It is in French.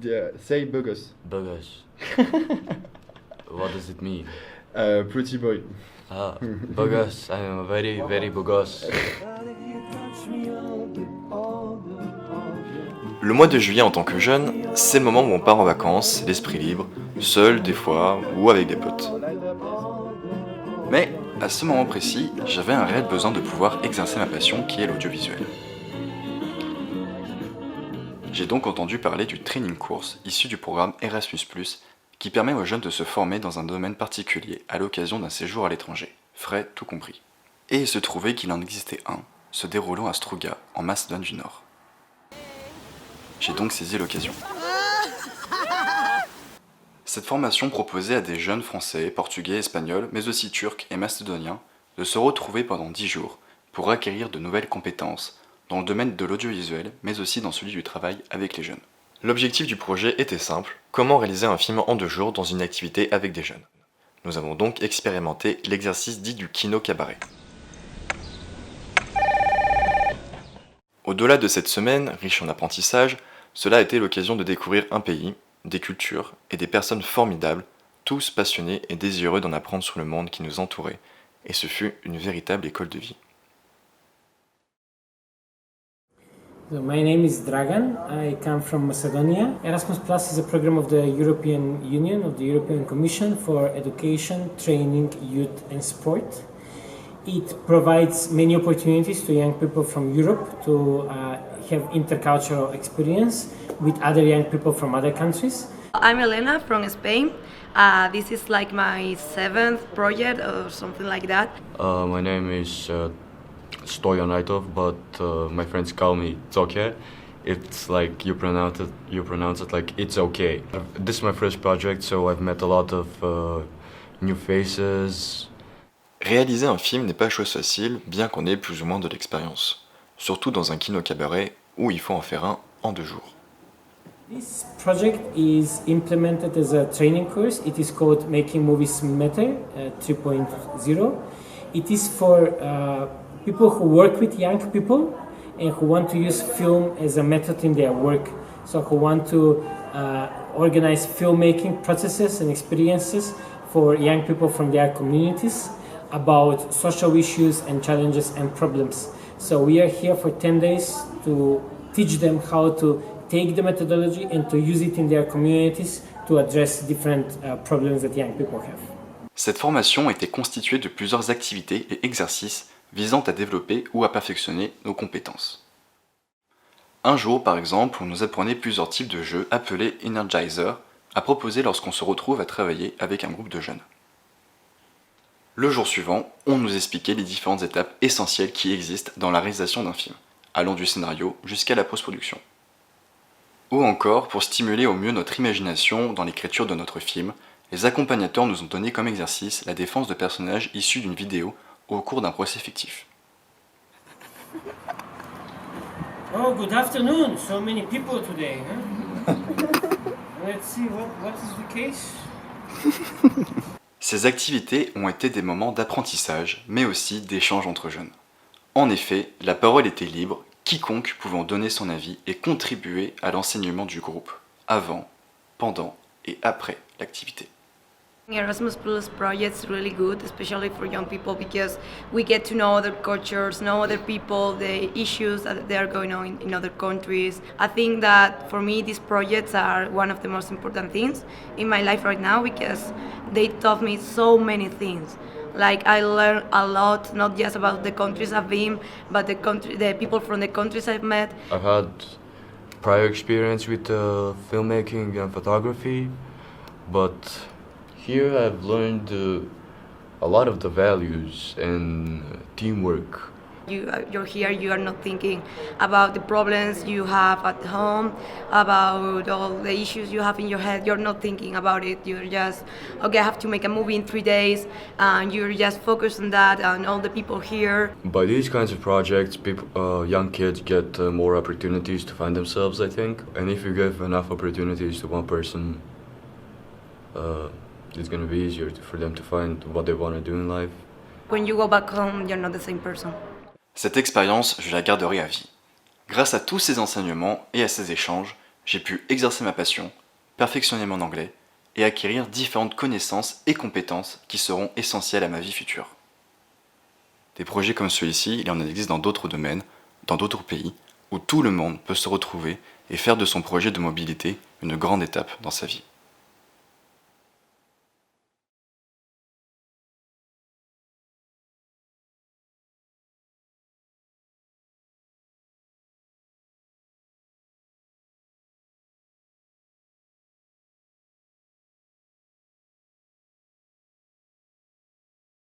Yeah, say Bogos. Bogus. What does it mean? Pretty boy. Ah, bogus. I am very, very bogus. Le mois de juillet en tant que jeune, c'est le moment où on part en vacances, l'esprit libre, seul des fois ou avec des potes. Mais à ce moment précis, j'avais un réel besoin de pouvoir exercer ma passion qui est l'audiovisuel. J'ai donc entendu parler du training course issu du programme Erasmus+, qui permet aux jeunes de se former dans un domaine particulier à l'occasion d'un séjour à l'étranger, frais tout compris. Et il se trouvait qu'il en existait un, se déroulant à Struga, en Macédoine du Nord. J'ai donc saisi l'occasion. Cette formation proposait à des jeunes français, portugais, espagnols, mais aussi turcs et macédoniens de se retrouver pendant 10 jours pour acquérir de nouvelles compétences dans le domaine de l'audiovisuel, mais aussi dans celui du travail avec les jeunes. L'objectif du projet était simple, comment réaliser un film en 2 jours dans une activité avec des jeunes. Nous avons donc expérimenté l'exercice dit du kino cabaret. Au-delà de cette semaine, riche en apprentissage, cela a été l'occasion de découvrir un pays, des cultures et des personnes formidables, tous passionnés et désireux d'en apprendre sur le monde qui nous entourait, et ce fut une véritable école de vie. So my name is Dragan. I come from Macedonia. Erasmus Plus is a program of the European Union, of the European Commission for Education, Training, Youth and Sport. It provides many opportunities to young people from Europe to have intercultural experience with other young people from other countries. I'm Elena from Spain. This is like my 7th project or something like that. My name is Stoyanitov, but my friends call me Tokyo. It's like you pronounce it like it's okay. This is my first project, so I've met a lot of new faces. Réaliser un film n'est pas chose facile, bien qu'on ait plus ou moins de l'expérience. Surtout dans un kino cabaret où il faut en faire un en 2 jours. This project is implemented as a training course. It is called Making Movies Matter 3.0. It is for people who work with young people and who want to use film as a method in their work. So who want to organize filmmaking processes and experiences for young people from their communities about social issues and challenges and problems. So we are here for 10 days to teach them how to take the methodology and to use it in their communities to address different problems that young people have. Cette formation était constituée de plusieurs activités et exercices visant à développer ou à perfectionner nos compétences. Un jour, par exemple, on nous apprenait plusieurs types de jeux appelés Energizer à proposer lorsqu'on se retrouve à travailler avec un groupe de jeunes. Le jour suivant, on nous expliquait les différentes étapes essentielles qui existent dans la réalisation d'un film, allant du scénario jusqu'à la post-production. Ou encore, pour stimuler au mieux notre imagination dans l'écriture de notre film, les accompagnateurs nous ont donné comme exercice la défense de personnages issus d'une vidéo au cours d'un procès fictif. Oh, good afternoon. So many people today, huh? Let's see what is the case. Ces activités ont été des moments d'apprentissage, mais aussi d'échange entre jeunes. En effet, la parole était libre, quiconque pouvait en donner son avis et contribuer à l'enseignement du groupe, avant, pendant et après l'activité. Erasmus Plus project's really good, especially for young people, because we get to know other cultures, know other people, the issues that they are going on in other countries. I think that for me, these projects are one of the most important things in my life right now because they taught me so many things. Like I learned a lot, not just about the countries I've been, but the people from the countries I've met. I've had prior experience with filmmaking and photography, but here I've learned a lot of the values and teamwork. You're here, you are not thinking about the problems you have at home, about all the issues you have in your head. You're not thinking about it. You're just, okay, I have to make a movie in 3 days, and you're just focused on that and all the people here. By these kinds of projects, young kids get more opportunities to find themselves, I think. And if you give enough opportunities to one person, it's going to be easier for them to find what they want to do in life. When you go back home, you're not the same person. Cette expérience, je la garderai à vie. Grâce à tous ces enseignements et à ces échanges, j'ai pu exercer ma passion, perfectionner mon anglais et acquérir différentes connaissances et compétences qui seront essentielles à ma vie future. Des projets comme celui-ci, il en existe dans d'autres domaines, dans d'autres pays, où tout le monde peut se retrouver et faire de son projet de mobilité une grande étape dans sa vie.